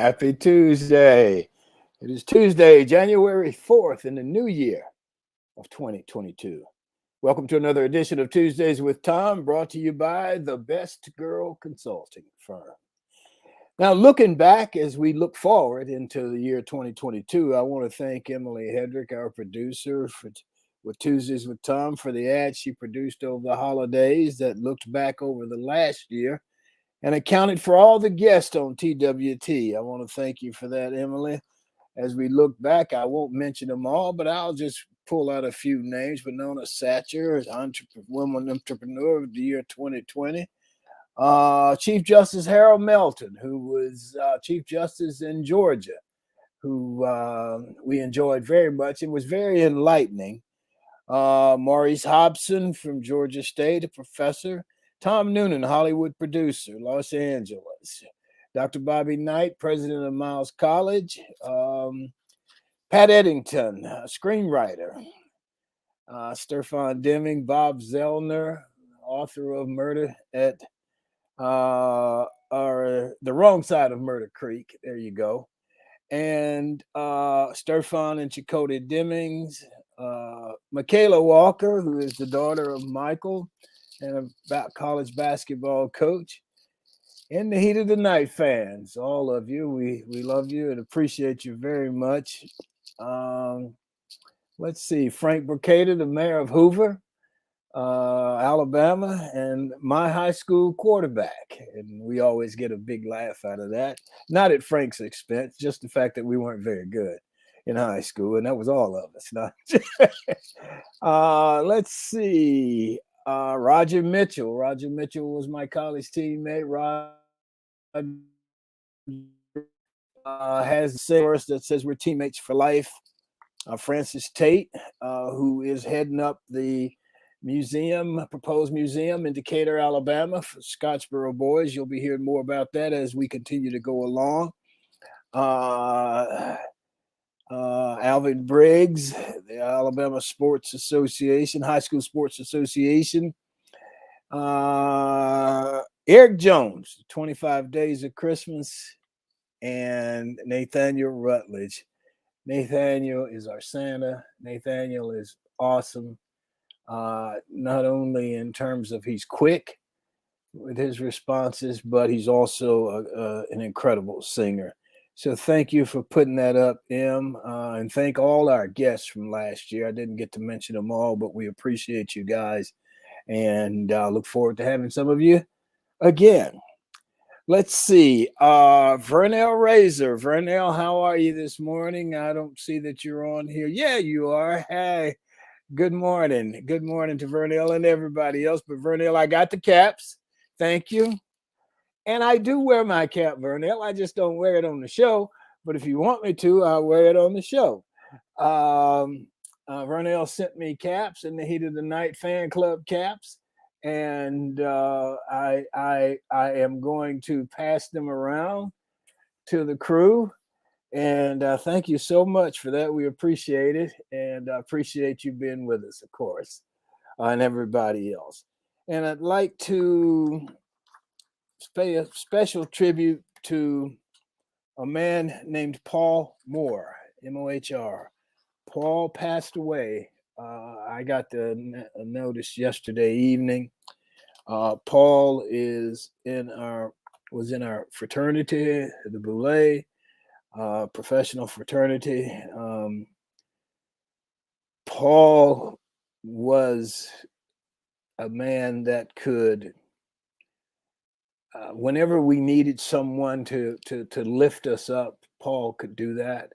Happy Tuesday. It is Tuesday, January 4th in the new year of 2022. Welcome to another edition of Tuesdays with Thom, brought to you by the Best Girl Consulting Firm. Now, looking back as we look forward into the year 2022, I want to thank Emily Hedrick, our producer, with Tuesdays with Thom, for the ad she produced over the holidays that looked back over the last year and accounted for all the guests on TWT. I want to thank you for that, Emily. As we look back, I won't mention them all, but I'll just pull out a few names. Winona Satcher is Woman Entrepreneur of the year 2020. Chief Justice Harold Melton, who was Chief Justice in Georgia, who we enjoyed very much and was very enlightening. Maurice Hobson from Georgia State, a professor. Thom Noonan, Hollywood producer, Los Angeles. Dr. Bobby Knight, president of Miles College. Pat Eddington, screenwriter. Stefan Deming, Bob Zellner, author of Murder at or The Wrong Side of Murder Creek. There you go. And Stefan and Chakotay Demings. Michaela Walker, who is the daughter of Michael and a college basketball coach. In the Heat of the Night fans, all of you, we love you and appreciate you very much. Let's see, Frank Burkada, the mayor of Hoover, Alabama, and my high school quarterback. And we always get a big laugh out of that. Not at Frank's expense, just the fact that we weren't very good in high school, and that was all of us. Let's see. Roger Mitchell. Roger Mitchell was my college teammate. Roger has a saying that says we're teammates for life. Francis Tate, who is heading up the proposed museum in Decatur, Alabama for Scottsboro boys. You'll be hearing more about that as we continue to go along. Alvin Briggs, the Alabama Sports Association, High School Sports Association. Eric Jones, 25 Days of Christmas, and Nathaniel Rutledge. Nathaniel is our Santa. Nathaniel is awesome, not only in terms of he's quick with his responses, but he's also an incredible singer. So thank you for putting that up, Em, and thank all our guests from last year. I didn't get to mention them all, but we appreciate you guys, and look forward to having some of you again. Let's see. Vernell Razor. Vernell, how are you this morning? I don't see that you're on here. Yeah, you are. Hey, good morning. Good morning to Vernell and everybody else. But Vernell, I got the caps. Thank you. And I do wear my cap, Vernell. I just don't wear it on the show. But if you want me to, I'll wear it on the show. Vernell sent me caps in the Heat of the Night fan club caps. And I am going to pass them around to the crew. And thank you so much for that. We appreciate it. And I appreciate you being with us, of course, and everybody else. And I'd like to pay a special tribute to a man named Paul Moore, M-O-H-R. Paul passed away. I got the notice yesterday evening. Paul was in our fraternity, the Boulay, professional fraternity. Paul was a man that could, whenever we needed someone to lift us up, Paul could do that.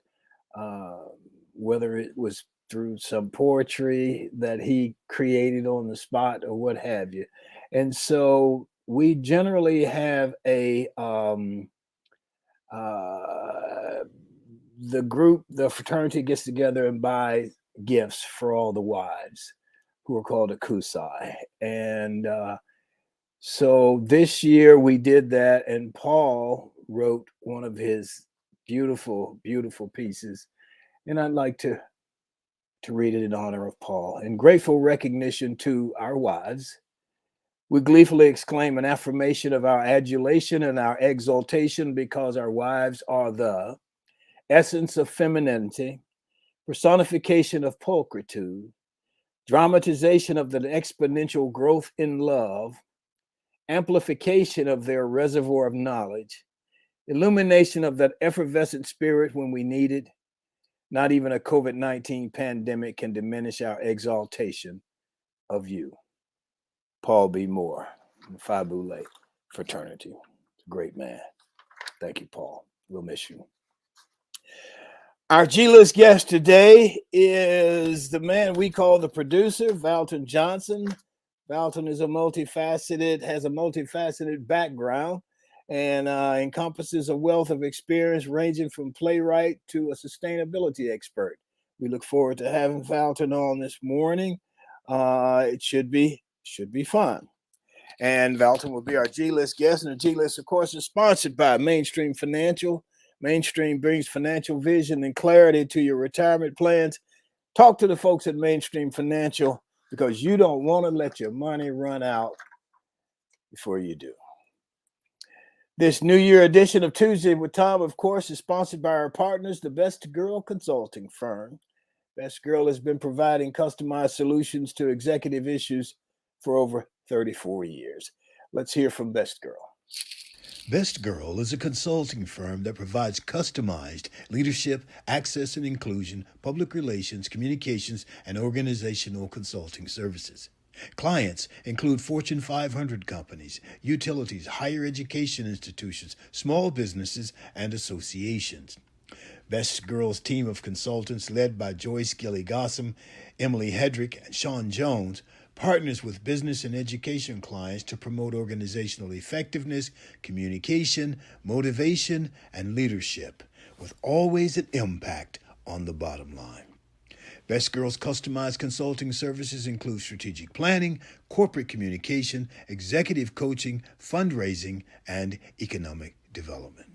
Whether it was through some poetry that he created on the spot or what have you. And so we generally have the fraternity gets together and buys gifts for all the wives who are called a kusai. And so this year we did that, and Paul wrote one of his beautiful, beautiful pieces. And I'd like to read it in honor of Paul, and grateful recognition to our wives We gleefully exclaim an affirmation of our adulation and our exaltation because our wives are the essence of femininity, personification of pulchritude, dramatization of the exponential growth in love, amplification of their reservoir of knowledge, illumination of that effervescent spirit when we need it. Not even a COVID-19 pandemic can diminish our exaltation of you. Paul B. Moore, Phi Boule fraternity. Great man. Thank you, Paul. We'll miss you. Our G-list guest today is the man we call the producer, Valton Johnson. Valton is has a multifaceted background and encompasses a wealth of experience ranging from playwright to a sustainability expert. We look forward to having Valton on this morning. It should be fun. And Valton will be our G-list guest. And the G-list, of course, is sponsored by Mainstream Financial. Mainstream brings financial vision and clarity to your retirement plans. Talk to the folks at Mainstream Financial because you don't want to let your money run out before you do. This New Year edition of Tuesday with Thom, of course, is sponsored by our partners, the Best Girl consulting firm. Best Girl has been providing customized solutions to executive issues for over 34 years. Let's hear from Best Girl. Best Girl is a consulting firm that provides customized leadership, access and inclusion, public relations, communications, and organizational consulting services. Clients include Fortune 500 companies, utilities, higher education institutions, small businesses, and associations. Best Girl's team of consultants, led by Joyce Gilly-Gossam, Emily Hedrick, and Sean Jones, partners with business and education clients to promote organizational effectiveness, communication, motivation, and leadership, with always an impact on the bottom line. Best Girl's customized consulting services include strategic planning, corporate communication, executive coaching, fundraising, and economic development.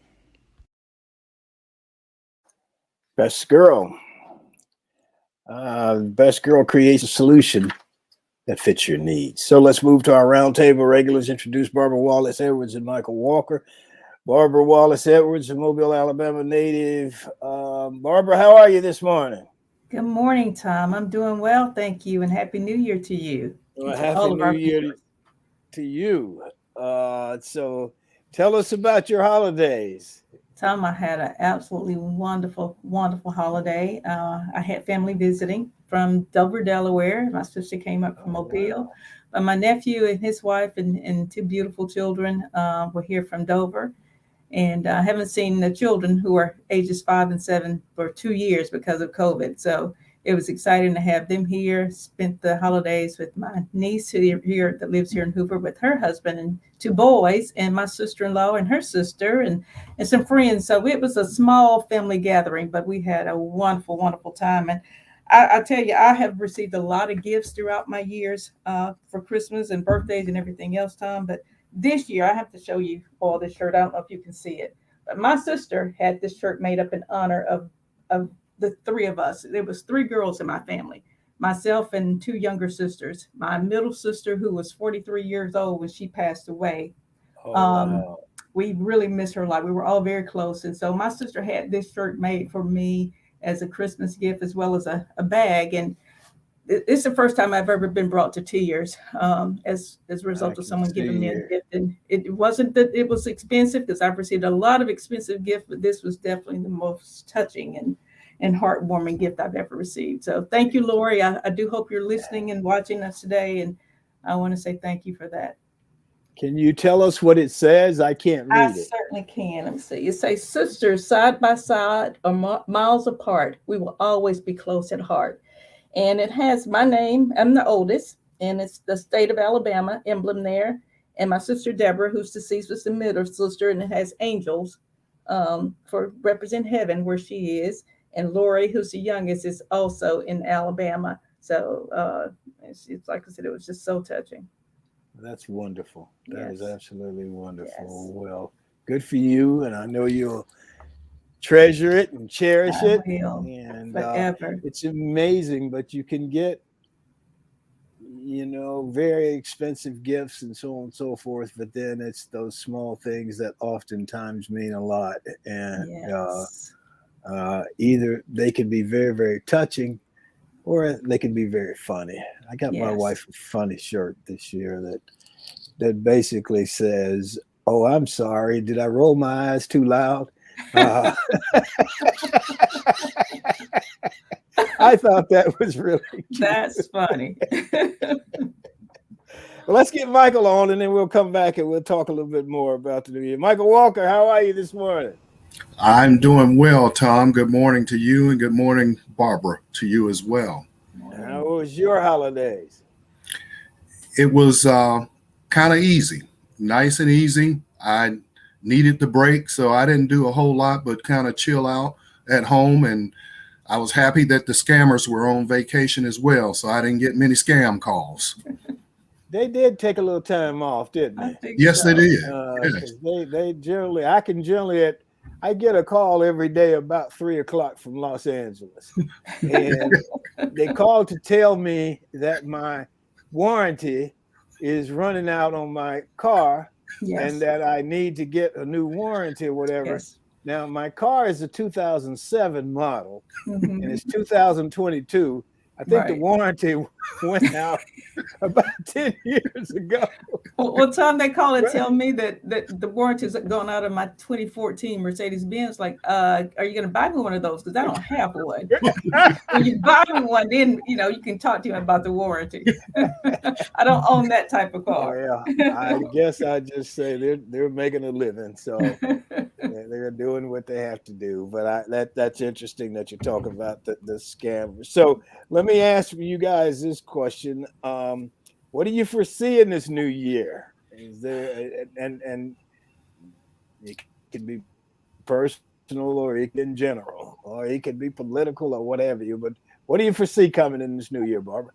Best Girl. Best Girl creates a solution that fits your needs. So let's move to our roundtable regulars. Introduce Barbara Wallace Edwards and Michael Walker. Barbara Wallace Edwards, a Mobile, Alabama native. Barbara, how are you this morning? Good morning, Thom. I'm doing well, thank you, and Happy New Year to you. Well, Happy New Year to you. So tell us about your holidays. Thom, I had an absolutely wonderful, wonderful holiday. I had family visiting from Dover, Delaware. My sister came up from Mobile. But my nephew and his wife and two beautiful children were here from Dover. And I haven't seen the children who are ages 5 and 7 for 2 years because of COVID. So it was exciting to have them here. Spent the holidays with my niece that lives here in Hoover with her husband and 2 boys, and my sister-in-law and her sister and some friends. So it was a small family gathering, but we had a wonderful, wonderful time. And I tell you, I have received a lot of gifts throughout my years for Christmas and birthdays and everything else, Thom. But this year, I have to show you all this shirt. I don't know if you can see it, but my sister had this shirt made up in honor of the 3 of us. There was 3 girls in my family, myself and 2 younger sisters. My middle sister, who was 43 years old when she passed away. Wow. We really miss her a lot. We were all very close. And so my sister had this shirt made for me as a Christmas gift, as well as a bag. And it's the first time I've ever been brought to tears as a result of someone giving me a gift. And it wasn't that it was expensive, because I've received a lot of expensive gifts, but this was definitely the most touching and heartwarming gift I've ever received. So thank you, Lori. I do hope you're listening and watching us today. And I want to say thank you for that. Can you tell us what it says? I can't read it. I certainly can. Let me see. It says, sisters side by side or miles apart, we will always be close at heart. And it has my name. I'm the oldest, and it's the state of Alabama emblem there. And my sister Deborah, who's deceased, was the middle sister, and it has angels for represent heaven where she is. And Lori, who's the youngest, is also in Alabama. So it's like I said, it was just so touching. That's wonderful. That Yes. is absolutely wonderful. Yes. Well, good for you, and I know you'll treasure it and cherish it. Will, and forever. It's amazing, but you can get very expensive gifts and so on and so forth. But then it's those small things that oftentimes mean a lot. And Yes. either they can be very, very touching, or they can be very funny. I got my Yes. wife a funny shirt this year that basically says, "Oh, I'm sorry. Did I roll my eyes too loud?" Uh, I thought that was really cute. That's funny. Well, let's get Michael on, and then we'll come back and we'll talk a little bit more about the new year. Michael Walker, how are you this morning? I'm doing well, Tom. Good morning to you, and good morning, Barbara, to you as well. How was your holidays? It was kind of easy, nice and easy. I needed the break, so I didn't do a whole lot but kind of chill out at home. And I was happy that the scammers were on vacation as well, so I didn't get many scam calls. They did take a little time off, didn't I they? think Yes, they so. did. Yes. 'Cause they generally, I get a call every day about 3 o'clock from Los Angeles, and they call to tell me that my warranty is running out on my car, and Yes. that I need to get a new warranty or whatever. Yes. Now, my car is a 2007 model, and Mhm. it's 2022. I think the Right. warranty went out about 10 years ago. Well, Tom, they call and tell me that the warranty's going out of my 2014 Mercedes-Benz. Like, are you going to buy me one of those? Because I don't have one. When you buy me one, then you can talk to him about the warranty. I don't own that type of car. Well, I guess I just say they're making a living, so they're doing what they have to do. But that's interesting that you're talking about the scammers. So let me ask you guys this question: what do you foresee in this new year? Is there and it can be personal, or it can be in general, or it can be political, or whatever you. But what do you foresee coming in this new year, Barbara?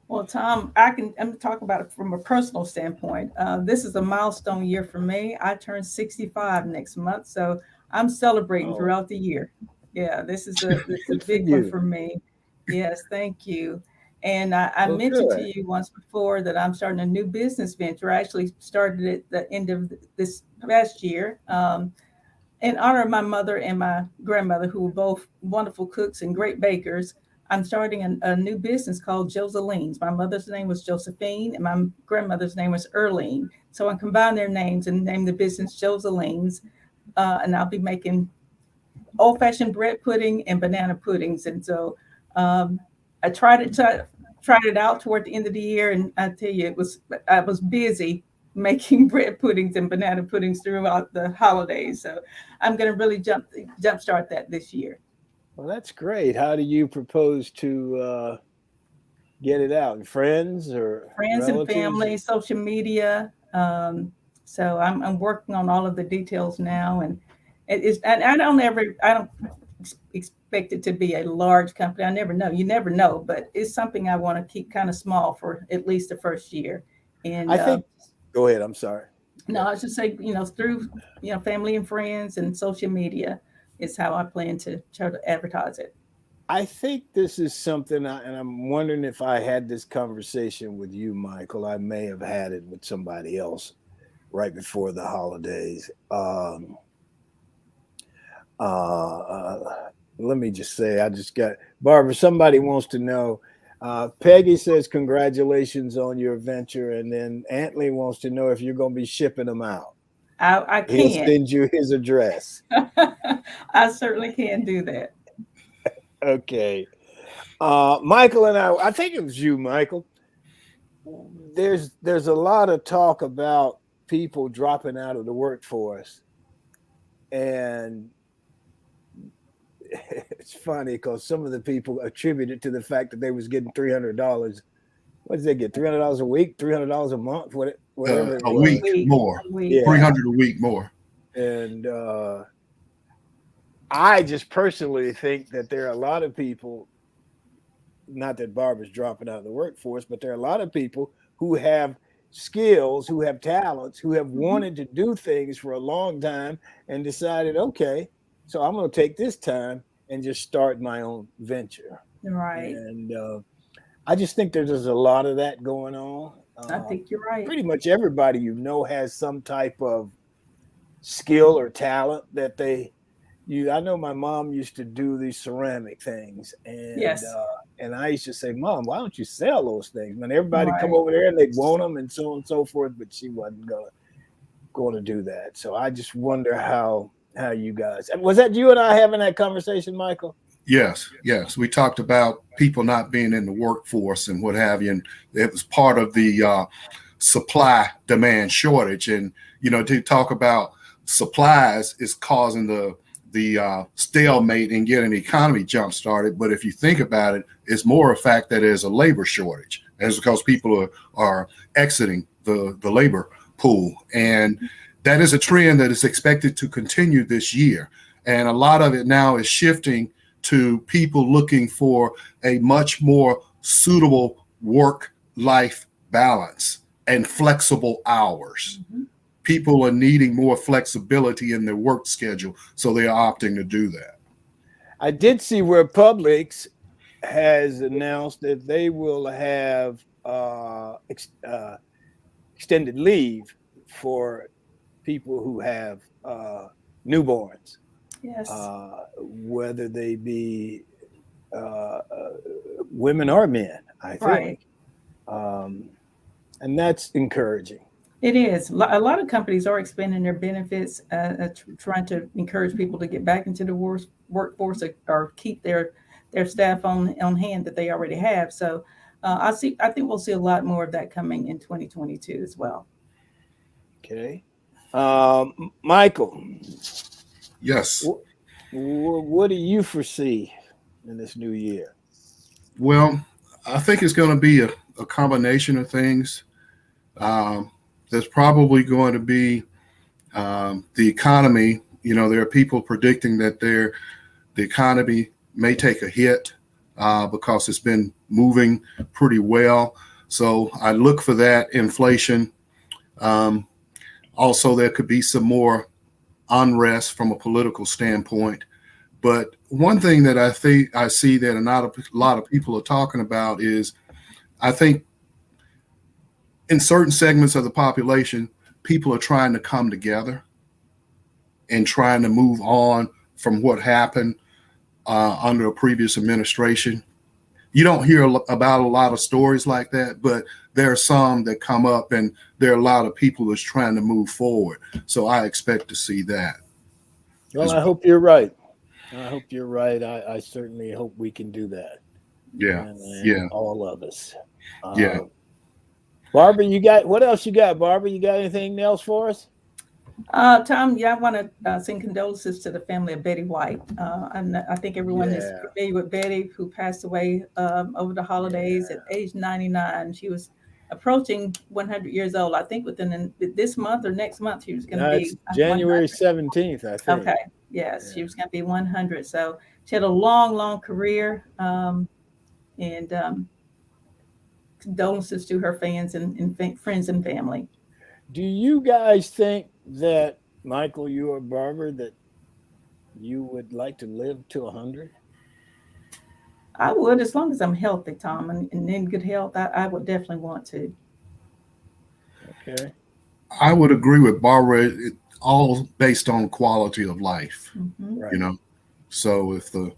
Well, Tom, I'm talking about it from a personal standpoint. This is a milestone year for me. I turn 65 next month, so I'm celebrating Oh, throughout the year. Yeah, this is a good for big one you. for me. Yes, thank you. And I Well, mentioned to good. you once before that I'm starting a new business venture. I actually started at the end of this past year. In honor of my mother and my grandmother, who were both wonderful cooks and great bakers, I'm starting a new business called Joseline's. My mother's name was Josephine, and my grandmother's name was Erline. So I combined their names and named the business Joseline's. And I'll be making old-fashioned bread pudding and banana puddings. And so I tried it out toward the end of the year, and I tell you, I was busy making bread puddings and banana puddings throughout the holidays. So I'm going to really jumpstart that this year. Well, that's great. How do you propose to get it out? Friends or Friends and relatives? family, social media. So I'm working on all of the details now, and and I don't expect it to be a large company. I never know. You never know, but it's something I want to keep kind of small for at least the first year. And I think. Go ahead. I'm sorry. no, I should say, through family and friends and social media is how I plan to try to advertise it. I think this is something, and I'm wondering if I had this conversation with you, Michael. I may have had it with somebody else right before the holidays. Let me just say, I just got Barbara. Somebody wants to know. Peggy says congratulations on your venture, and then Antley wants to know if you're going to be shipping them out. I He'll can. send you his address. I certainly can do that. Okay. Michael and I think it was you, Michael. There's a lot of talk about people dropping out of the workforce, and it's funny because some of the people attribute it to the fact that they was getting $300. What did they get? $300 a week, $300 a month, whatever it A was. week more, Yeah. 300 a week more. And I just personally think that there are a lot of people, not that Barbara's dropping out of the workforce, but there are a lot of people who have skills, who have talents, who have wanted to do things for a long time and decided, okay, so I'm going to take this time and just start my own venture. Right. And I just think there's a lot of that going on. I think you're right. Pretty much everybody has some type of skill or talent that I know my mom used to do these ceramic things, and Yes. And I used to say, Mom, why don't you sell those things? Man, everybody come Right. over there and they want them and so on and so forth, but she wasn't going to do that. So I just wonder how you guys, was that you and I having that conversation, Michael? Yes. We talked about people not being in the workforce and what have you, and it was part of the supply demand shortage. And to talk about supplies is causing the stalemate and getting the economy jump started. But if you think about it, it's more a fact that there's a labor shortage, and it's because people are exiting the labor pool, and that is a trend that is expected to continue this year. And a lot of it now is shifting to people looking for a much more suitable work-life balance and flexible hours. Mhm. People are needing more flexibility in their work schedule, so they're opting to do that. I did see where Publix has announced that they will have extended leave for people who have newborns. Yes. Whether they be women or men, I think. Right. And that's encouraging. It is. A lot of companies are expanding their benefits, trying to encourage people to get back into the workforce or keep their staff on hand that they already have. So I think we'll see a lot more of that coming in 2022 as well. Okay. Michael. Yes. What do you foresee in this new year? Well, I think it's going to be a combination of things. There's probably going to be the economy. There are people predicting that the economy may take a hit because it's been moving pretty well. So I look for that inflation. Also, there could be some more unrest from a political standpoint. But one thing that I see that a lot of people are talking about is, I think in certain segments of the population, people are trying to come together and trying to move on from what happened under a previous administration. You don't hear about a lot of stories like that, but there are some that come up, and there are a lot of people that's trying to move forward. So I expect to see that. Well, I hope you're right. I certainly hope we can do that. Yeah. And all of us. Yeah. Barbara, what else you got? Barbara, you got anything else for us? Tom, I want to send condolences to the family of Betty White. And I think everyone is familiar with Betty, who passed away over the holidays at age 99. She was approaching 100 years old. I think within this month or next month, she was going to be January 17th, I think. Okay. Yes, she was going to be 100. So she had a long, long career. And condolences to her fans and friends and family. Do you guys think that, Michael, you or Barbara, that you would like to live to 100? I would, as long as I'm healthy, Tom, and in good health. I would definitely want to. Okay. I would agree with Barbara. It all based on quality of life. Mm-hmm. Right. So if the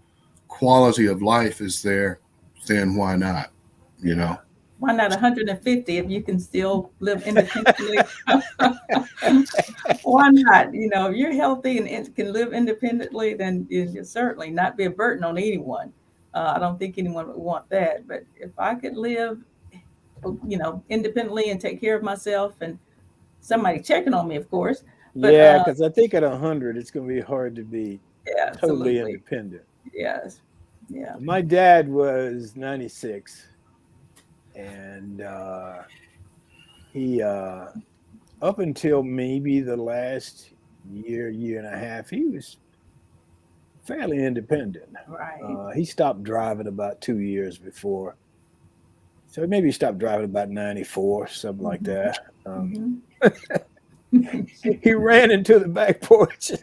quality of life is there, then why not? Why not 150 if you can still live independently? Why not? If you're healthy and can live independently, then you'll certainly not be a burden on anyone. I don't think anyone would want that. But if I could live, independently and take care of myself, and somebody checking on me, of course. But, because I think at 100, it's going to be hard to be totally independent. Yes. Yeah. My dad was 96. And he, up until maybe the last year and a half, he was fairly independent. Right. He stopped driving about 2 years before. So maybe he stopped driving about 94, something like that. He ran into the back porch. It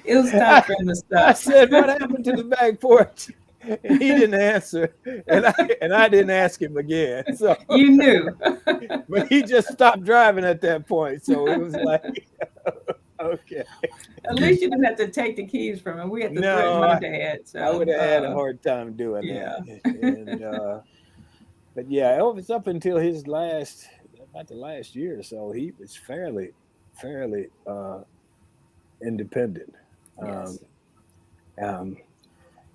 was time for him to stop. I said, what happened to the back porch? and he didn't answer, and I didn't ask him again. So, You knew. but he just stopped driving at that point. So it was like, okay, At least you didn't have to take the keys from him. We had to threaten no, my dad. I would So, have had a hard time doing yeah. that. And but yeah, it was up until his about the last year or so, he was fairly independent. Um, Yes. um,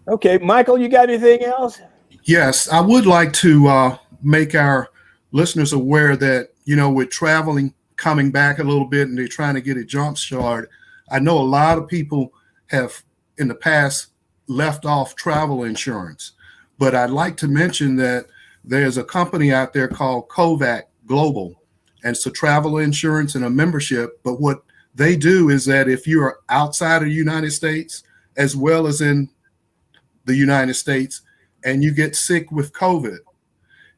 okay, Michael, you got anything else? Yes, I would like to make our listeners aware that, with traveling coming back a little bit and they're trying to get a jump start, I know a lot of people have in the past left off travel insurance. But I'd like to mention that there's a company out there called Kovac Global, and it's a travel insurance and a membership. But what they do is that if you're outside of the United States, as well as in the United States, and you get sick with COVID,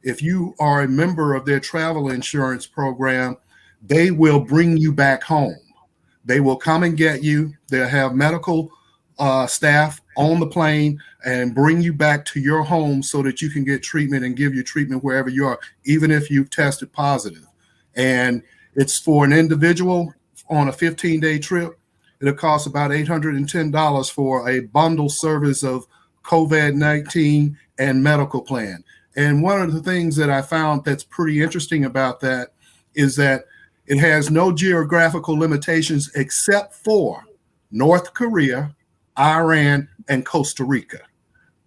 if you are a member of their travel insurance program, they will bring you back home. They will come and get you. They'll have medical staff on the plane and bring you back to your home so that you can get treatment and give you treatment wherever you are, even if you've tested positive. And it's for an individual on a 15-day trip. It'll cost about $810 for a bundle service of COVID-19 and medical plan. And one of the things that I found that's pretty interesting about that is that it has no geographical limitations except for North Korea, Iran, and Costa Rica.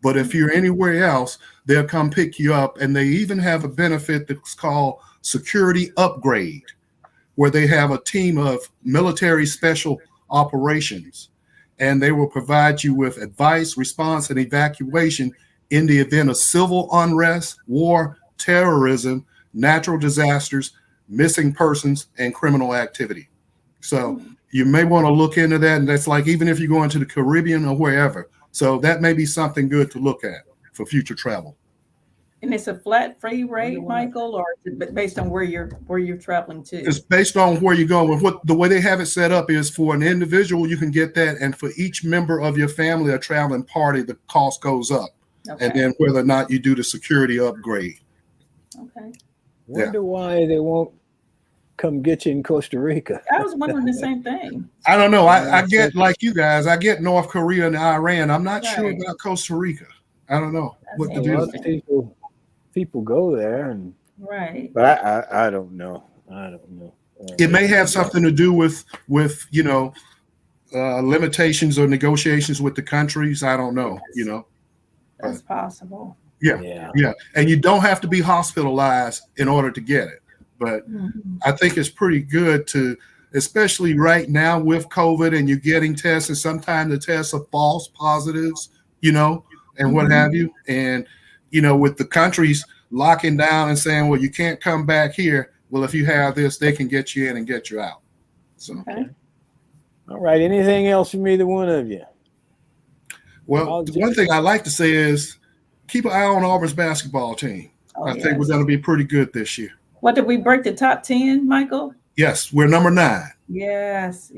But if you're anywhere else, they'll come pick you up. And they even have a benefit that's called security upgrade, where they have a team of military special operations, and they will provide you with advice, response, and evacuation in the event of civil unrest, war, terrorism, natural disasters, missing persons, and criminal activity. So you may want to look into that. And that's like, even if you're going to the Caribbean or wherever. So that may be something good to look at for future travel. And it's a flat free rate, Michael, or is it based on where you're traveling to? It's based on where you're going. With the way they have it set up is for an individual, you can get that. And for each member of your family or traveling party, the cost goes up. Okay. And then whether or not you do the security upgrade. Okay. Wonder why they won't come get you in Costa Rica. I was wondering the same thing. I don't know. I get, like you guys, I get North Korea and Iran. I'm not sure Right. about Costa Rica. I don't know what to A do. lot of people go there, and Right. but I don't know. I don't know. It may have something to do with limitations or negotiations with the countries. I don't know. That's possible. Yeah. And you don't have to be hospitalized in order to get it. But I think it's pretty good to, especially right now with COVID and you're getting tests, and sometimes the tests are false positives, and what have you. And, with the countries locking down and saying, well, you can't come back here. Well, if you have this, they can get you in and get you out. So, Okay. All right. Anything else from either one of you? Well, the one thing I like to say is keep an eye on Auburn's basketball team. I think we're going to be pretty good this year. What, did we break the top 10, Michael? Yes, we're number 9. Yes.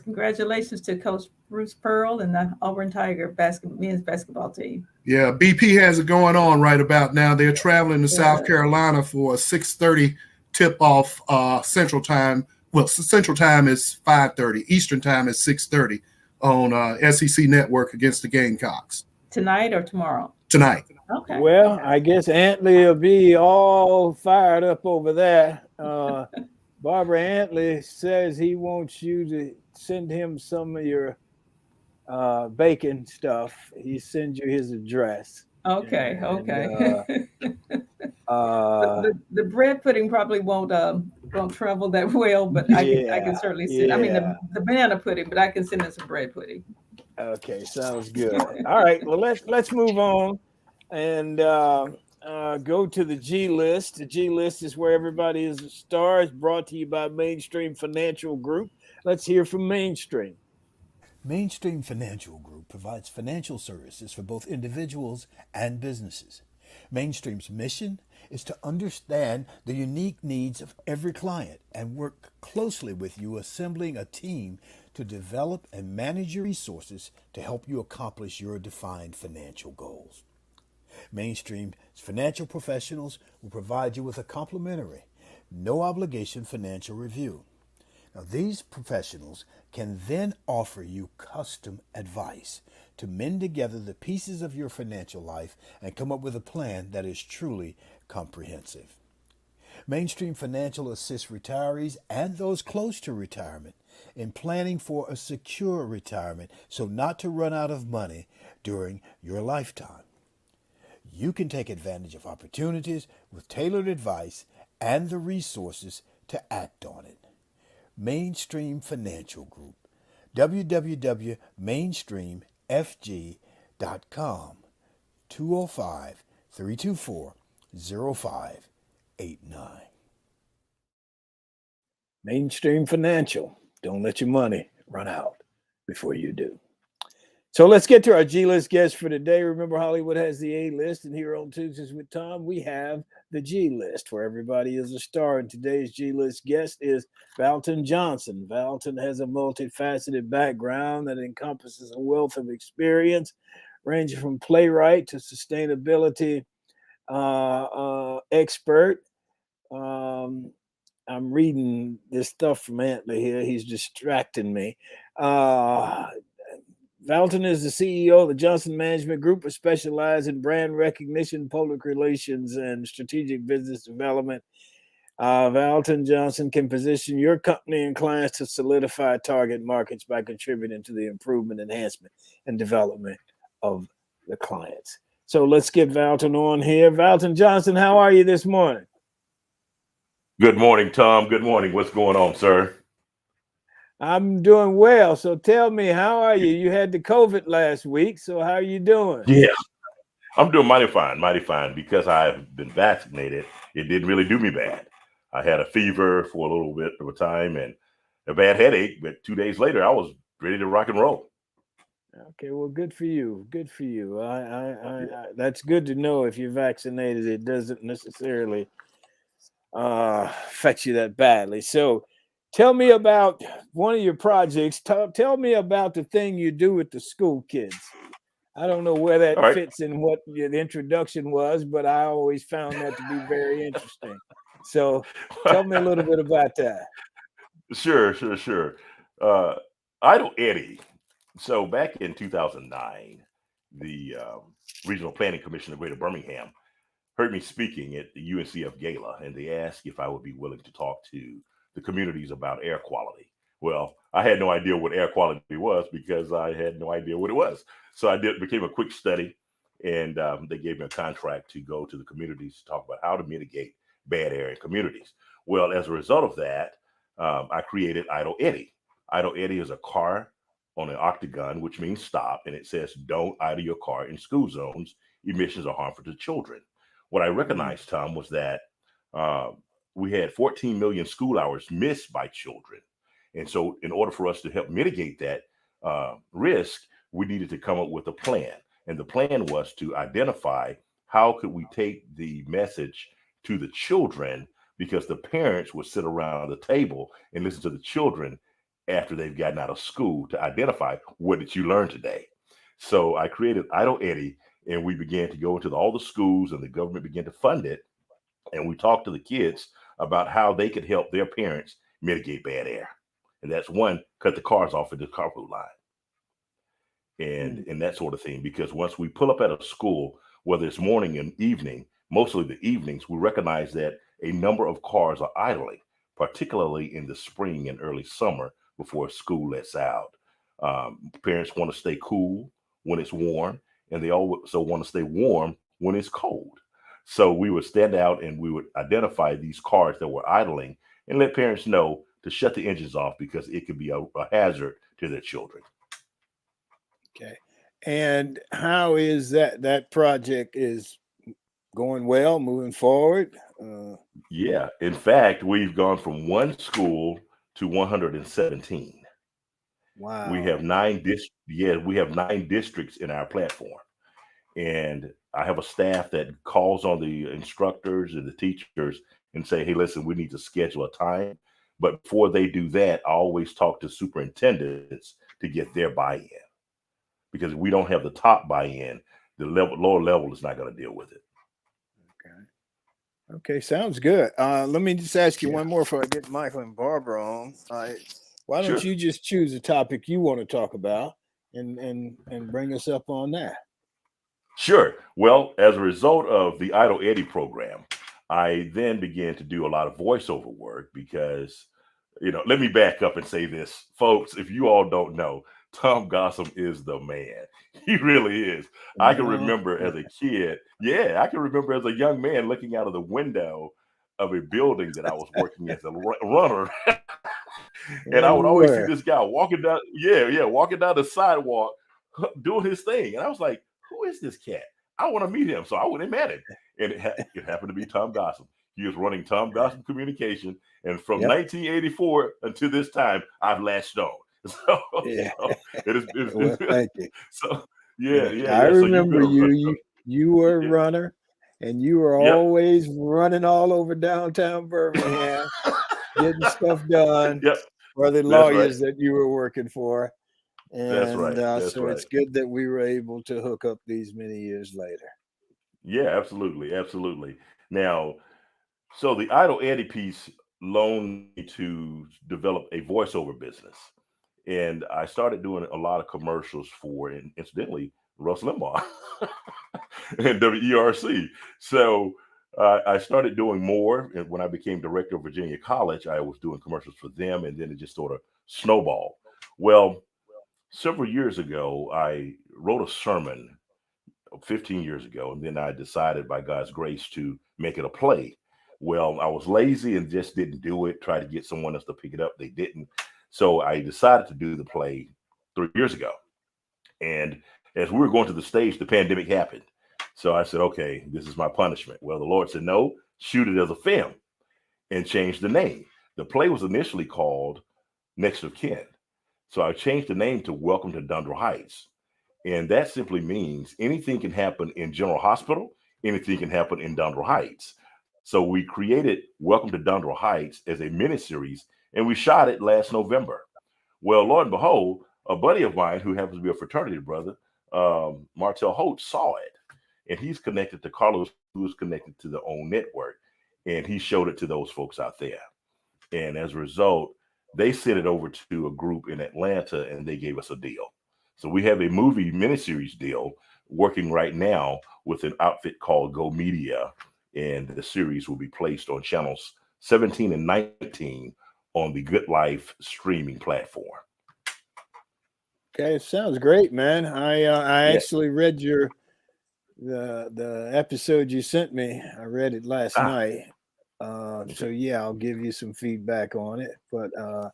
Congratulations to Coach Bruce Pearl and the Auburn Tiger men's basketball team. Yeah, BP has it going on right about now. They're traveling to South Carolina for a 6:30 tip-off Central Time. Well, Central Time is 5:30. Eastern Time is 6:30 on SEC Network against the Gamecocks. Tonight or tomorrow? Tonight. Okay. Well, I guess Antley will be all fired up over that. Barbara Antley says he wants you to send him some of your bacon stuff. He sends you his address. Okay. And, the bread pudding probably won't travel that well, but I can certainly send. I mean, the banana pudding, but I can send him some bread pudding. Okay, sounds good. All right, well let's move on and go to the G List. The G List is where everybody is a star. It's brought to you by Mainstream Financial Group. Let's hear from Mainstream. Mainstream Financial Group provides financial services for both individuals and businesses. Mainstream's mission is to understand the unique needs of every client and work closely with you, assembling a team to develop and manage your resources to help you accomplish your defined financial goals. Mainstream financial professionals will provide you with a complimentary, no obligation financial review. Now, these professionals can then offer you custom advice to mend together the pieces of your financial life and come up with a plan that is truly comprehensive. Mainstream Financial assists retirees and those close to retirement in planning for a secure retirement so not to run out of money during your lifetime. You can take advantage of opportunities with tailored advice and the resources to act on it. Mainstream Financial Group, www.mainstreamfg.com, 205-324-0589. Mainstream Financial. Don't let your money run out before you do. So let's get to our G-list guest for today. Remember, Hollywood has the A-list, and here on Tuesdays with Thom, we have the G-list, where everybody is a star. And today's G-list guest is Valton Johnson. Valton has a multifaceted background that encompasses a wealth of experience, ranging from playwright to sustainability expert. I'm reading this stuff from Antley here. He's distracting me. Valton is the CEO of the Johnson Management Group, which specializes in brand recognition, public relations, and strategic business development. Valton Johnson can position your company and clients to solidify target markets by contributing to the improvement, enhancement, and development of the clients. So let's get Valton on here. Valton Johnson, how are you this morning? Good morning, Thom. Good morning. What's going on, sir? I'm doing well. So tell me, how are you? You had the COVID last week, so how are you doing? Yeah, I'm doing mighty fine. Because I've been vaccinated, it didn't really do me bad. I had a fever for a little bit of a time and a bad headache, but 2 days later, I was ready to rock and roll. Okay, well, good for you. Good for you. That's good to know. If you're vaccinated, it doesn't necessarily affect you that badly. So tell me about one of your projects. Tell me about the thing you do with the school kids. I don't know where that fits in what the introduction was, but I always found that to be very interesting. So tell me a little bit about that. Sure. Idle Eddie. So back in 2009, the Regional Planning Commission of Greater Birmingham heard me speaking at the UNCF Gala, and they asked if I would be willing to talk to the communities about air quality. Well, I had no idea what air quality was because I had no idea what it was. So became a quick study, and they gave me a contract to go to the communities to talk about how to mitigate bad air in communities. Well, as a result of that, I created Idle Eddie. Idle Eddie is a car on an octagon, which means stop, and it says, "Don't idle your car in school zones. Emissions are harmful to children." What I recognized, Thom, was that we had 14 million school hours missed by children. And so in order for us to help mitigate that risk, we needed to come up with a plan. And the plan was to identify how could we take the message to the children, because the parents would sit around the table and listen to the children after they've gotten out of school to identify, what did you learn today? So I created Idle Eddie, and we began to go into all the schools, and the government began to fund it. And we talked to the kids about how they could help their parents mitigate bad air. And that's one, cut the cars off at the carpool line. And that sort of thing. Because once we pull up at a school, whether it's morning and evening, mostly the evenings, we recognize that a number of cars are idling, particularly in the spring and early summer before school lets out. Parents want to stay cool when it's warm, and they also want to stay warm when it's cold. So we would stand out and we would identify these cars that were idling and let parents know to shut the engines off, because it could be a hazard to their children. Okay. And how is that project is going well, moving forward? Yeah. In fact, we've gone from one school to 117. Wow. We have 9 districts in our platform. And I have a staff that calls on the instructors and the teachers and say, "Hey, listen, we need to schedule a time." But before they do that, I always talk to superintendents to get their buy-in, because we don't have the top buy-in the lower level is not going to deal with it. Okay, sounds good. Let me just ask you Yeah. one more before I get Michael and Barbara on. Why don't Sure. you just choose a topic you want to talk about and bring us up on that? Sure. Well, as a result of the Idle Eddie program, I then began to do a lot of voiceover work because, let me back up and say this, folks. If you all don't know, Thom Gossam is the man. He really is. I can remember as a kid, I can remember as a young man looking out of the window of a building that I was working as a runner, and I Yeah, would you always see were. this guy walking down the sidewalk, doing his thing, and I was like, "Who is this cat? I want to meet him." So I went and met him, and it happened to be Thom Gossam. He was running Thom Gossam Communication, and from Yep. 1984 until this time, I've latched on. So Yeah. it is. Well, thank you. So Yeah, yeah. I So you've remember been you. You were a yeah, runner, and you were yep, always running all over downtown Birmingham, getting stuff done yep. for the That's right. lawyers that you were working for. That's And right. That's so right. it's good that we were able to hook up these many years later. Yeah, absolutely, absolutely. Now, so the Idle Eddie piece loaned me to develop a voiceover business. And I started doing a lot of commercials for, and incidentally, Russ Limbaugh and WERC. So I started doing more. And when I became director of Virginia College, I was doing commercials for them. And then it just sort of snowballed. Well, several years ago, I wrote a sermon 15 years ago, and then I decided by God's grace to make it a play. Well, I was lazy and just didn't do it. Tried to get someone else to pick it up. They didn't. So I decided to do the play 3 years ago. And as we were going to the stage, the pandemic happened. So I said, okay, this is my punishment. Well, the Lord said, no, shoot it as a film and change the name. The play was initially called Next of Kin. So I changed the name to Welcome to Dundre Heights. And that simply means anything can happen in General Hospital, anything can happen in Dundre Heights. So we created Welcome to Dundre Heights as a miniseries, and we shot it last November. Well, lo and behold, a buddy of mine who happens to be a fraternity brother, Martell Holt, saw it. And he's connected to Carlos, who is connected to the OWN network. And he showed it to those folks out there. And as a result, they sent it over to a group in Atlanta and they gave us a deal. So we have a movie miniseries deal working right now with an outfit called Go Media. And the series will be placed on channels 17 and 19 on the Good Life streaming platform. Okay, it sounds great, man. I Yeah. actually read the episode you sent me. I read it last Ah, night. So yeah, I'll give you some feedback on it. But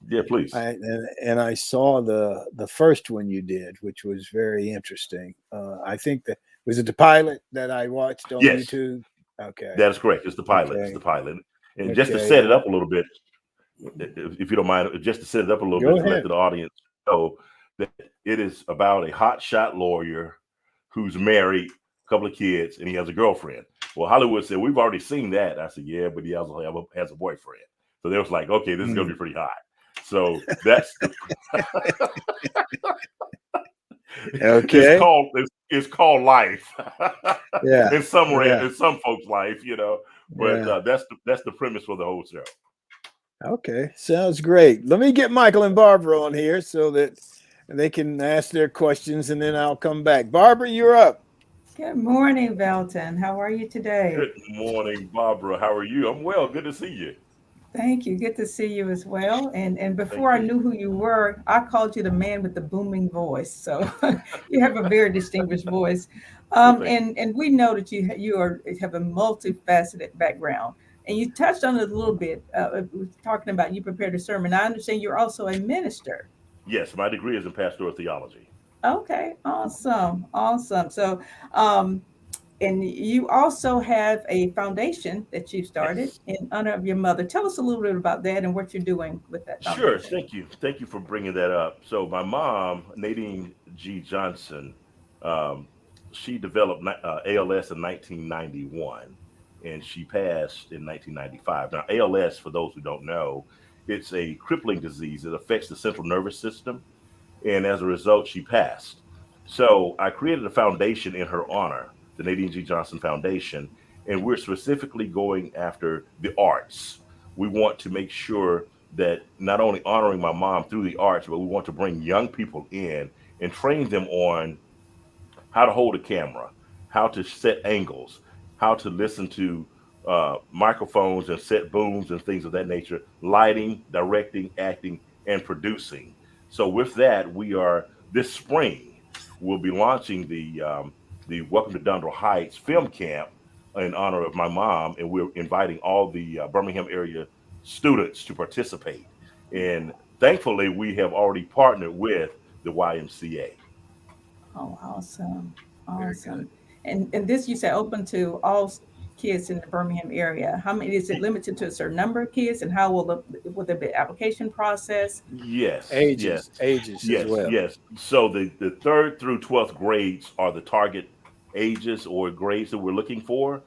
yeah, please. I saw the first one you did, which was very interesting. I think that was it the pilot that I watched on Yes, YouTube. Okay, that is correct. It's the pilot. It's okay, the pilot. And just to okay. set it up a little bit, if you don't mind, just to set it up a little Go bit to let ahead. the audience know that it is about a hotshot lawyer who's married, a couple of kids, and he has a girlfriend. Well, Hollywood said, we've already seen that. I said, yeah, but he also has a boyfriend. So they was like, okay, this is going to be pretty hot. So that's Okay. it's called life. Yeah. in some folks' life, But Yeah. that's the premise for the whole show. Okay. Sounds great. Let me get Michael and Barbara on here so that they can ask their questions, and then I'll come back. Barbara, you're up. Good morning, Valton. How are you today? Good morning, Barbara. How are you? I'm well. Good to see you. Thank you. Good to see you as well. And Thank before I you. knew who you were, I called you the man with the booming voice. So you have a very distinguished voice. Well, thank you. And we know that you have a multifaceted background. And you touched on it a little bit, talking about you prepared a sermon. I understand you're also a minister. Yes, my degree is in pastoral theology. Okay, awesome, awesome. So, um, and you also have a foundation that you started Yes. in honor of your mother. Tell us a little bit about that and what you're doing with that Sure. foundation. Thank you. Thank you for bringing that up. So my mom, Nadine G. Johnson, um, she developed ALS in 1991, and she passed in 1995. Now, ALS, for those who don't know, it's a crippling disease. It affects the central nervous system, and as a result, she passed. So I created a foundation in her honor, the Nadine G. Johnson Foundation, and we're specifically going after the arts. We want to make sure that not only honoring my mom through the arts, but we want to bring young people in and train them on how to hold a camera, how to set angles, how to listen to microphones and set booms and things of that nature, lighting, directing, acting, and producing. So with that, we are this spring we'll be launching the Welcome to Dondra Heights film camp in honor of my mom, and we're inviting all the Birmingham area students to participate. And thankfully, we have already partnered with the YMCA. Oh, awesome. Very good. Awesome. And this you said open to all kids in the Birmingham area. How many is it limited to a certain number of kids, and how will there be application process? Yes, yes, Ages as yes, well. yes. So the third through 12th grades are the target ages or grades that we're looking for.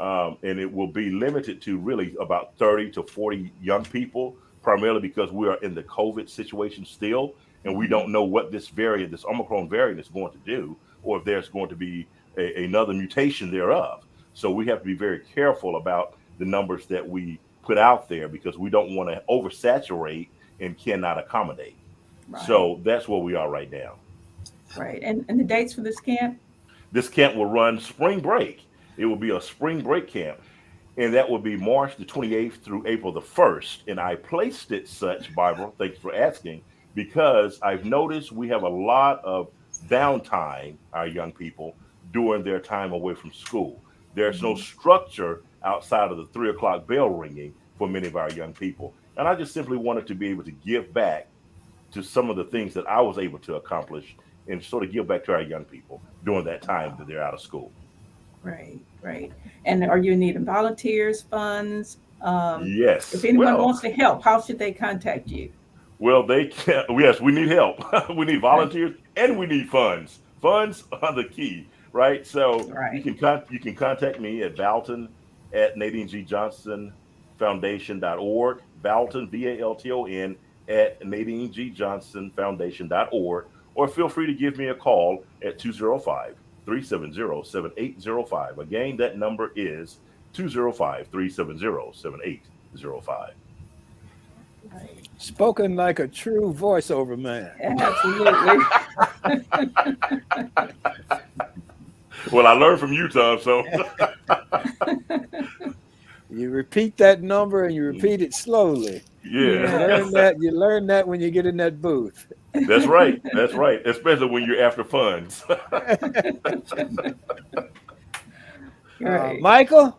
And it will be limited to really about 30 to 40 young people, primarily because we are in the COVID situation still, and we Mhm. don't know what this variant, this Omicron variant, is going to do, or if there's going to be another mutation thereof. So we have to be very careful about the numbers that we put out there because we don't want to oversaturate and cannot accommodate. Right, So that's where we are right now. right. And the dates for this camp? This camp will run spring break. It will be a spring break camp, and that will be March the 28th through April the 1st. And I placed it such, Barbara, thanks for asking, because I've noticed we have a lot of downtime, our young people, during their time away from school. There's no Mhm. structure outside of the 3 o'clock bell ringing for many of our young people. And I just simply wanted to be able to give back to some of the things that I was able to accomplish and sort of give back to our young people during that time Wow. that they're out of school. Great, great. And are you needing volunteers, funds? If Yes. anyone Well, wants to help, how should they contact you? they can. Yes, we need help. We need Okay. volunteers and we need funds. Funds are the key, right? So Right. you can contact me at Valton at Nadine G. Johnson Foundation.org. Valton VALTON at Nadine G. Johnson Foundation.org. Or feel free to give me a call at 205-370-7805. Again, that number is 205-370-7805. Right. Spoken like a true voiceover man. Absolutely. Well, I learned from you, Tom. So You repeat that number and you repeat it slowly. You yeah, Yes. learn that. You learn that when you get in that booth. that's right. That's right. Especially when you're after funds. Great. Michael,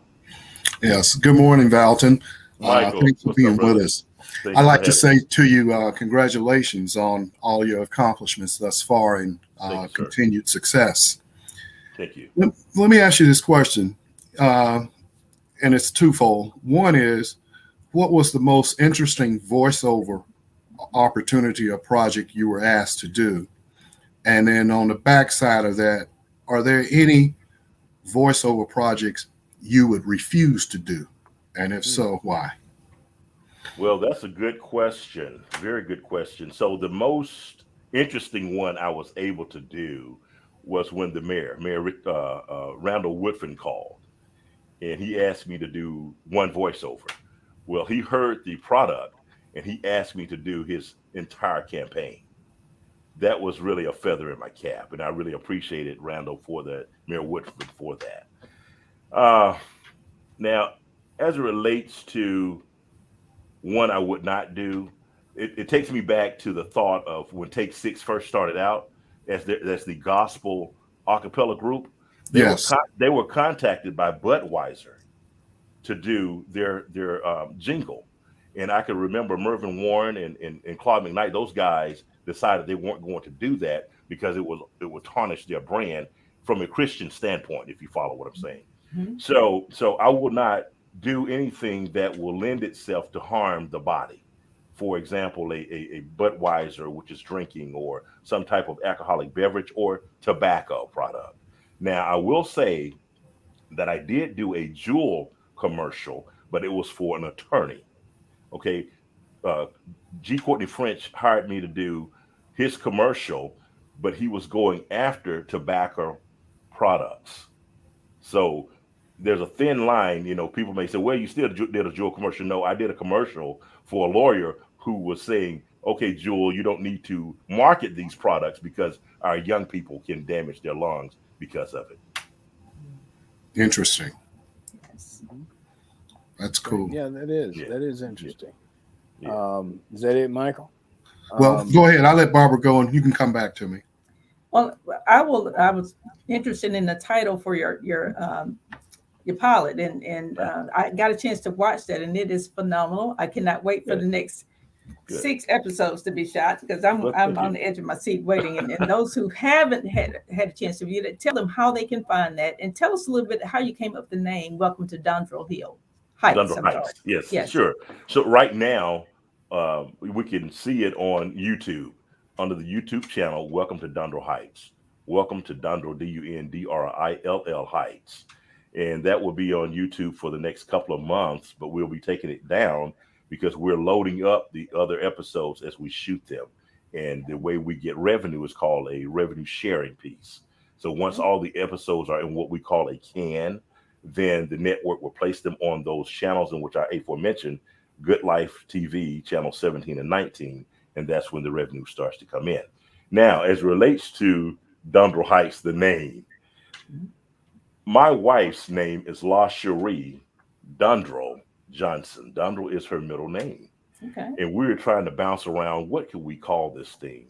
Yes. Good morning, Valton. Michael, Thanks for what's up, being with brother? us. Thank I'd you for like to having me. say to you, congratulations on all your accomplishments thus far and Thank you, sir. continued success. Thank you. Let me ask you this question, and it's twofold. One is, what was the most interesting voiceover opportunity or project you were asked to do? And then on the backside of that, are there any voiceover projects you would refuse to do? And if so, why? Well, that's a good question. Very good question. So the most interesting one I was able to do was when the Mayor Randall Woodfin, called, and he asked me to do one voiceover. Well, he heard the product and he asked me to do his entire campaign. That was really a feather in my cap, and I really appreciated Randall for that, Mayor Woodford for that. Now, as it relates to one I would not do, it takes me back to the thought of when Take Six first started out as the gospel a cappella group. Yes. They were contacted by Budweiser to do their jingle. And I can remember Mervyn Warren and Claude McKnight, those guys decided they weren't going to do that because it would tarnish their brand from a Christian standpoint, if you follow what I'm saying. Mhm. So I will not do anything that will lend itself to harm the body. For example, a Budweiser, which is drinking, or some type of alcoholic beverage or tobacco product. Now, I will say that I did do a Jewel commercial, but it was for an attorney. Okay, uh, G. Courtney French hired me to do his commercial but he was going after tobacco products. So there's a thin line. People may say, well, you still did a Juul commercial. No, I did a commercial for a lawyer who was saying, okay, Juul, you don't need to market these products because our young people can damage their lungs because of it. Interesting. Yes. That's cool. Yeah, that is. Yeah. That is interesting. Yeah. Is that it, Michael? Well, go ahead. I'll let Barbara go and you can come back to me. Well, I was interested in the title for your pilot, and I got a chance to watch that, and it is phenomenal. I cannot wait for the next 6 episodes to be shot, because I'm on the edge of my seat waiting. And those who haven't had a chance to view it, tell them how they can find that, and tell us a little bit how you came up with the name Welcome to Dundrel Heights. Dundrel Heights. Yes, sure. So right now, we can see it on YouTube under the YouTube channel. Welcome to Dundrel Heights. Welcome to Dundrel, Dundrill Heights. And that will be on YouTube for the next couple of months, but we'll be taking it down because we're loading up the other episodes as we shoot them. And the way we get revenue is called a revenue sharing piece. So once all the episodes are in what we call a can, then the network will place them on those channels in which I aforementioned, Good Life TV, channel 17 and 19, and that's when the revenue starts to come in. Now, as it relates to Dundrel Heights, the name, my wife's name is La Cherie Dundrel Johnson. Dundrel is her middle name. Okay. And we were trying to bounce around, what could we call this thing?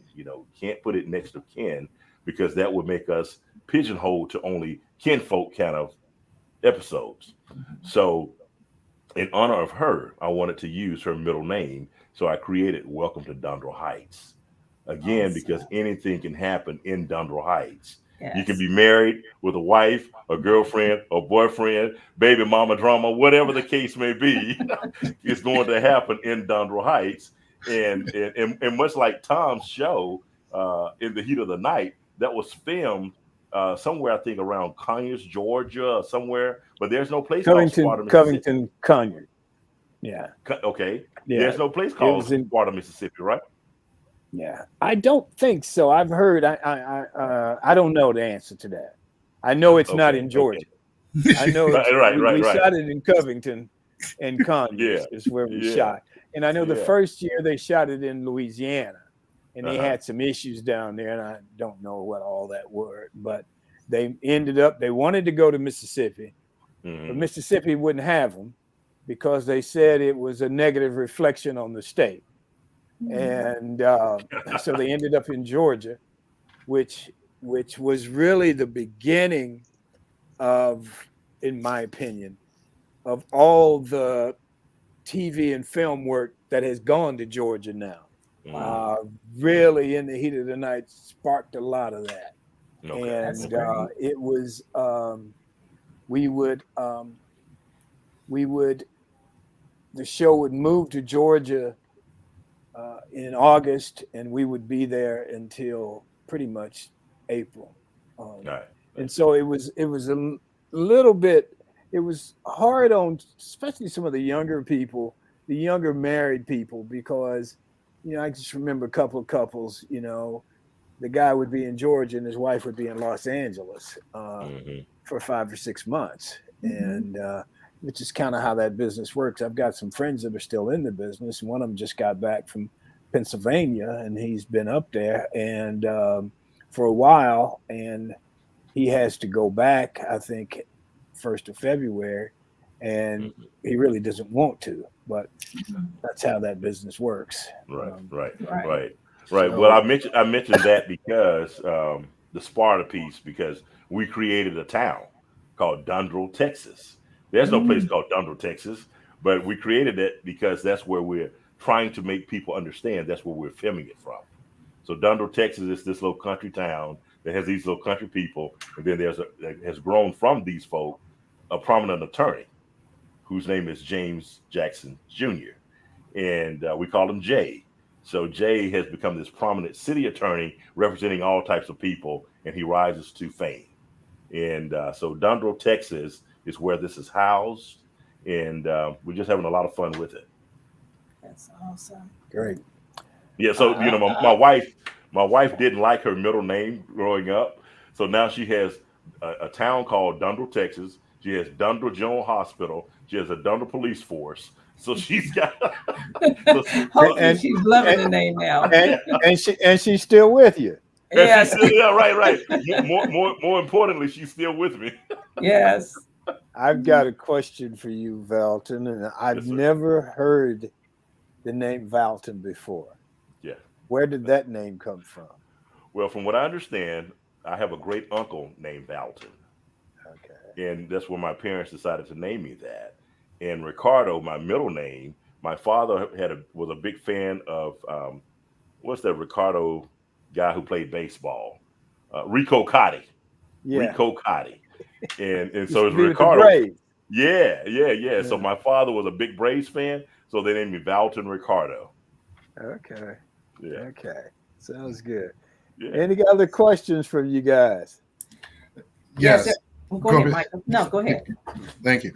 Can't put it next to kin because that would make us pigeonholed to only kinfolk kind of episodes. So in honor of her, I wanted to use her middle name. So I created Welcome to Dundrel Heights. Again, because anything can happen in Dundrel Heights. Yes. You can be married with a wife, a girlfriend, a boyfriend, baby mama drama, whatever the case may be, is going to happen in Dundrel Heights. And much like Thom's show, In the Heat of the Night, that was filmed somewhere, I think, around Conyers, Georgia, somewhere. But there's no place called Sparta, Mississippi. Covington, Conyers. Yeah. Okay. Yeah. There's no place called Sparta, Mississippi, right? Yeah, I don't think so. I've heard. I don't know the answer to that. I know it's not in Georgia. I know we shot it in Covington and Conyers is where we shot. And I know the first year they shot it in Louisiana, and they had some issues down there, and I don't know what all that were. But they wanted to go to Mississippi, but Mississippi wouldn't have them because they said it was a negative reflection on the state. And so they ended up in Georgia, which was really the beginning of, in my opinion, of all the TV and film work that has gone to Georgia now. Really, In the Heat of the Night sparked a lot of that. And it was the show would move to Georgia in August, and we would be there until pretty much April. And so it was a little bit, it was hard on especially some of the younger people, the younger married people, because, I just remember a couple of couples, the guy would be in Georgia and his wife would be in Los Angeles for 5 or 6 months. And which is kind of how that business works. I've got some friends that are still in the business. One of them just got back from Pennsylvania, and he's been up there and for a while, and he has to go back, I think, 1st of February, and he really doesn't want to, but that's how that business works. Right. Well, I mentioned that because the Sparta piece, because we created a town called Dundrel, Texas. There's no place called Dundrel, Texas, but we created it because that's where we're trying to make people understand that's where we're filming it from. So Dundrel, Texas is this little country town that has these little country people, and then that has grown from these folk a prominent attorney whose name is James Jackson Jr. And we call him Jay. So Jay has become this prominent city attorney representing all types of people, and he rises to fame. And so Dundrel, Texas is where this is housed, and we're just having a lot of fun with it. That's awesome. Great. Yeah, so my My wife didn't like her middle name growing up, so now she has a town called Dundle, Texas. She has Dundle General Hospital. She has a Dundle Police Force. So she's got. so, Hopefully, and she's loving and, the name now. and she's still with you. and she's Yes, still, yeah, right. More importantly, she's still with me. yes. I've got a question for you, Valton, and I've Yes, sir. never heard the name Valton before. Yeah. Where did that name come from? Well, from what I understand, I have a great uncle named Valton. Okay. And that's where my parents decided to name me that. And Ricardo, my middle name, my father was a big fan of what's that Ricardo guy who played baseball, Rico Cotty, Yeah. Rico Cotty, and Used so to it's be with the Ricardo. Braves. Yeah. So Yeah. my father was a big Braves fan, so they named me Valton Ricardo. Okay. Yeah, Okay. Sounds good. yeah. Any other questions from you guys? Yes, sir. Yes. Go Go ahead, ahead. Michael. No, go ahead. Thank you.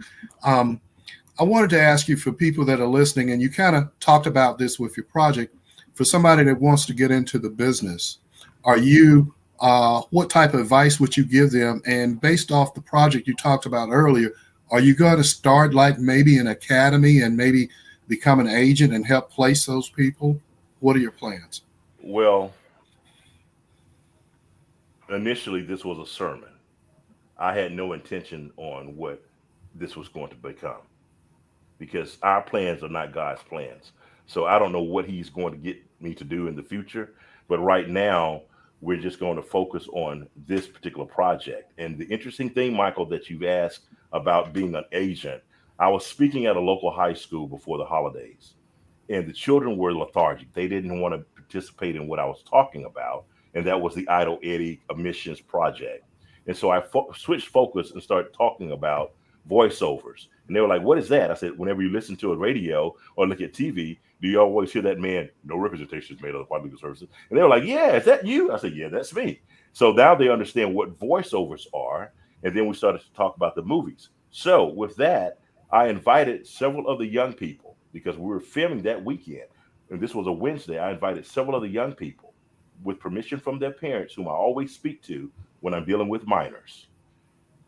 I wanted to ask you, for people that are listening, and you kind of talked about this with your project, for somebody that wants to get into the business, what type of advice would you give them? And based off the project you talked about earlier, are you going to start like maybe an academy and maybe become an agent and help place those people? What are your plans? Well, initially this was a sermon. I had no intention on what this was going to become, because our plans are not God's plans. So I don't know what He's going to get me to do in the future. But right now, we're just going to focus on this particular project. And the interesting thing, Michael, that you've asked about being an agent, I was speaking at a local high school before the holidays, and the children were lethargic. They didn't want to participate in what I was talking about, and that was the Idle Eddie Emissions Project. And so I switched focus and started talking about voiceovers. And they were like, "What is that?" I said, "Whenever you listen to a radio or look at TV, do you always hear that man, no representation is made of the White Legal Services?" And they were like, "Yeah, is that you?" I said, "Yeah, that's me." So now they understand what voiceovers are. And then we started to talk about the movies. So with that, I invited several of the young people, because we were filming that weekend. And this was a Wednesday. I invited several of the young people with permission from their parents, whom I always speak to when I'm dealing with minors.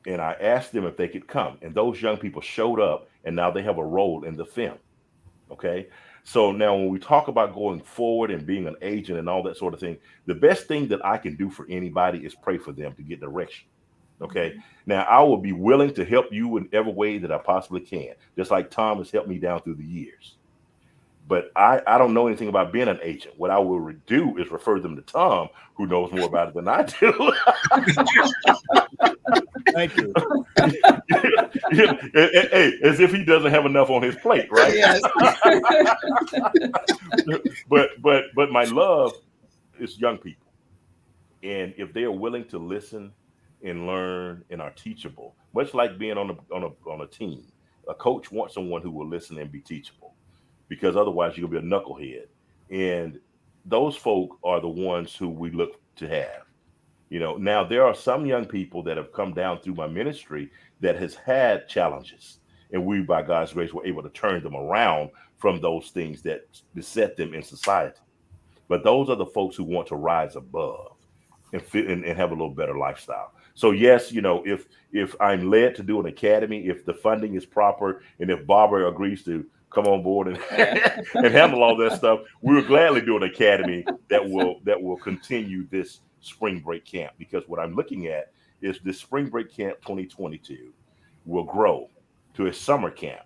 And I asked them if they could come. And those young people showed up, and now they have a role in the film. Okay. So now when we talk about going forward and being an agent and all that sort of thing, the best thing that I can do for anybody is pray for them to get direction. Okay. Now I will be willing to help you in every way that I possibly can, just like Thom has helped me down through the years. But I don't know anything about being an agent. What I will do is refer them to Thom, who knows more about it than I do. Thank you. Hey, as if he doesn't have enough on his plate, right? Yes. but my love is young people, and if they are willing to listen and learn and are teachable, much like being on a team, a coach wants someone who will listen and be teachable, because otherwise you're gonna be a knucklehead. And those folk are the ones who we look to have. Now there are some young people that have come down through my ministry that has had challenges, and we, by God's grace, were able to turn them around from those things that beset them in society. But those are the folks who want to rise above and fit and have a little better lifestyle. So yes, if I'm led to do an academy, if the funding is proper, and if Barbara agrees to come on board and and handle all that stuff, we will gladly do an academy that will continue this spring break camp. Because what I'm looking at is this spring break camp 2022 will grow to a summer camp,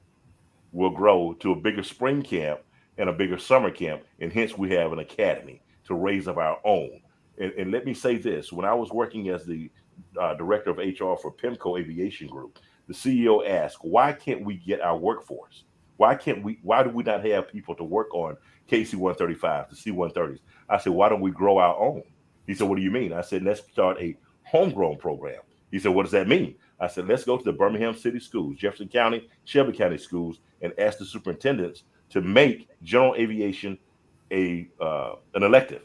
will grow to a bigger spring camp and a bigger summer camp, and hence we have an academy to raise up our own. And let me say this: when I was working as the director of HR for PIMCO Aviation Group, the CEO asked, "Why can't we get our workforce? Why can't we? Why do we not have people to work on KC-135, the C-130s?" I said, "Why don't we grow our own?" He said, "What do you mean?" I said, "Let's start a homegrown program." He said, "What does that mean?" I said, "Let's go to the Birmingham City Schools, Jefferson County, Shelby County schools, and ask the superintendents to make general aviation an elective."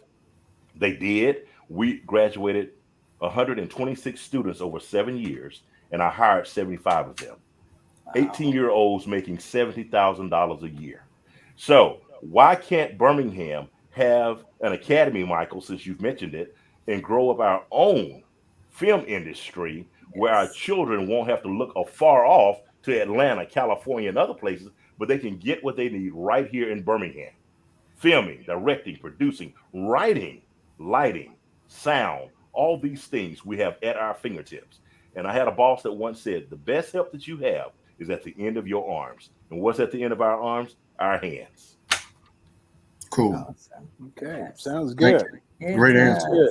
They did. We graduated 126 students over 7 years, and I hired 75 of them. Wow. 18-year-olds making $70,000 a year. So why can't Birmingham have an academy, Michael, since you've mentioned it, and grow up our own film industry where our children won't have to look afar off to Atlanta, California, and other places, but they can get what they need right here in Birmingham. Filming, directing, producing, writing, lighting, sound, all these things we have at our fingertips. And I had a boss that once said, the best help that you have is at the end of your arms. And what's at the end of our arms? Our hands. Cool. Awesome. Okay, Yes. sounds Thank good. It Great does. answer.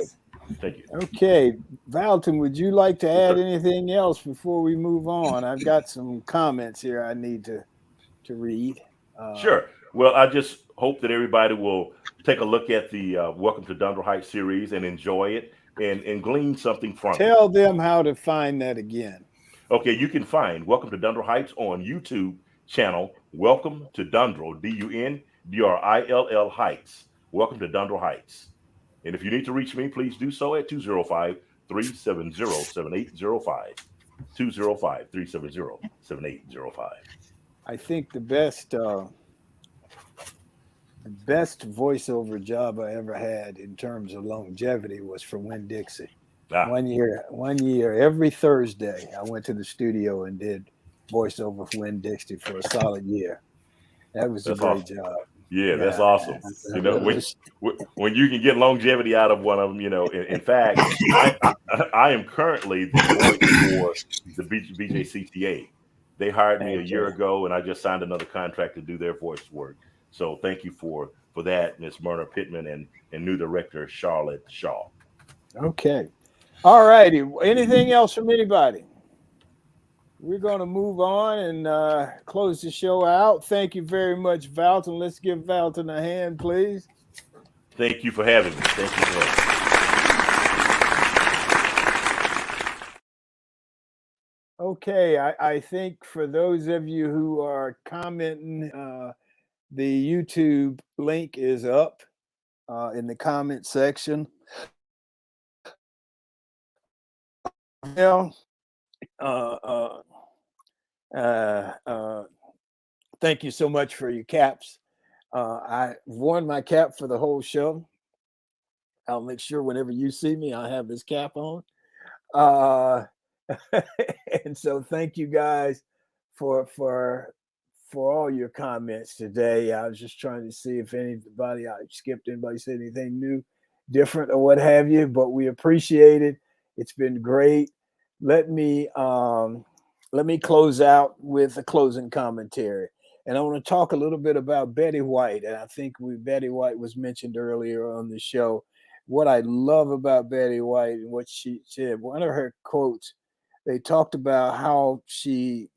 Thank you. Okay, Valton, would you like to add sir. anything else before we move on? I've got some comments here I need to read. Sure. Well, I just hope that everybody will take a look at the Welcome to Dundle Heights series and enjoy it and glean something from it. Tell them how to find that again. Okay, you can find Welcome to Dundle Heights on YouTube channel, Welcome to Dundle, DUNDRILL Heights. Welcome to Dundle Heights. And if you need to reach me, please do so at 205-370-7805. 205-370-7805. I think the best voiceover job I ever had in terms of longevity was for Winn-Dixie. One year, every Thursday, I went to the studio and did voiceover for Winn-Dixie for a solid year. That was a great job. Yeah, that's awesome. You know, when you can get longevity out of one of them, you know, in fact, I am currently the voice for the BJCTA. They hired me a year ago, and I just signed another contract to do their voice work. So thank you for that, Ms. Myrna Pittman and new director Charlotte Shaw. Okay. All righty. Anything else from anybody? We're going to move on and close the show out. Thank you very much, Valton. Let's give Valton a hand, please. Thank you for having me. Thank you for having me. Okay, I think for those of you who are commenting, the YouTube link is up in the comment section. Well, thank you so much for your caps. I worn my cap for the whole show. I'll make sure whenever you see me, I have this cap on. And so thank you guys for all your comments today. I was just trying to see if anybody, I skipped anybody said anything new, different, or what have you, but we appreciate it. It's been great. Let me close out with a closing commentary. And I want to talk a little bit about Betty White. And I think Betty White was mentioned earlier on the show. What I love about Betty White and what she said, one of her quotes, they talked about how she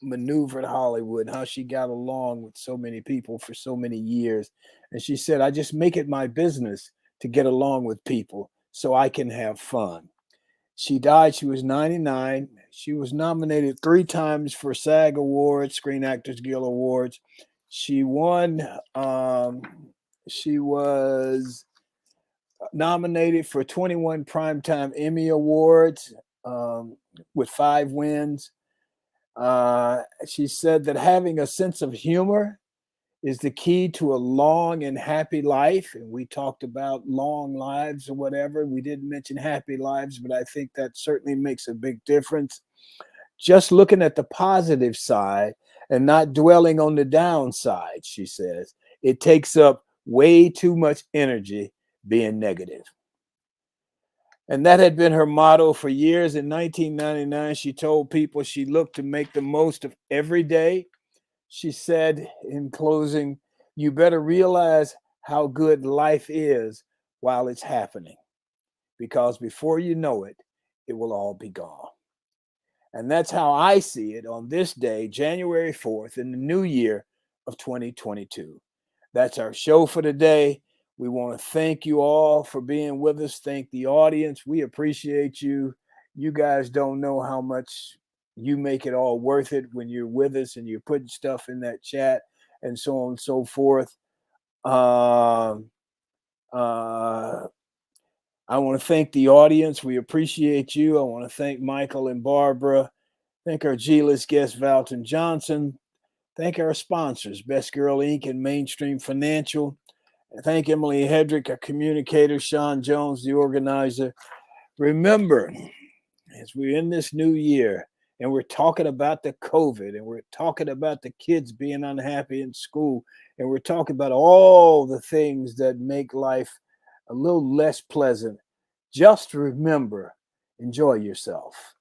maneuvered Hollywood, how she got along with so many people for so many years. And she said, I just make it my business to get along with people so I can have fun. She died. She was 99. She was nominated 3 times for SAG Awards, Screen Actors Guild Awards. She won. She was nominated for 21 Primetime Emmy Awards with 5 wins. She said that having a sense of humor is the key to a long and happy life. And we talked about long lives or whatever. We didn't mention happy lives, but I think that certainly makes a big difference. Just looking at the positive side and not dwelling on the downside, she says. It takes up way too much energy being negative. And that had been her motto for years. In 1999, she told people she looked to make the most of every day. She said in closing, you better realize how good life is while it's happening, because before you know it, it will all be gone. And that's how I see it on this day, January 4th, in the new year of 2022. That's our show for today. We want to thank you all for being with us. Thank the audience. We appreciate you. You guys don't know how much you make it all worth it when you're with us and you're putting stuff in that chat and so on and so forth. I want to thank the audience. We appreciate you. I want to thank Michael and Barbara. Thank our G-list guest, Valton Johnson. Thank our sponsors, Best Girl Inc. and Mainstream Financial. Thank Emily Hedrick, our communicator, Sean Jones, the organizer. Remember, as we're in this new year and we're talking about the COVID and we're talking about the kids being unhappy in school and we're talking about all the things that make life a little less pleasant, just remember, enjoy yourself.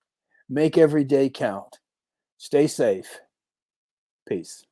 Make every day count. Stay safe. Peace.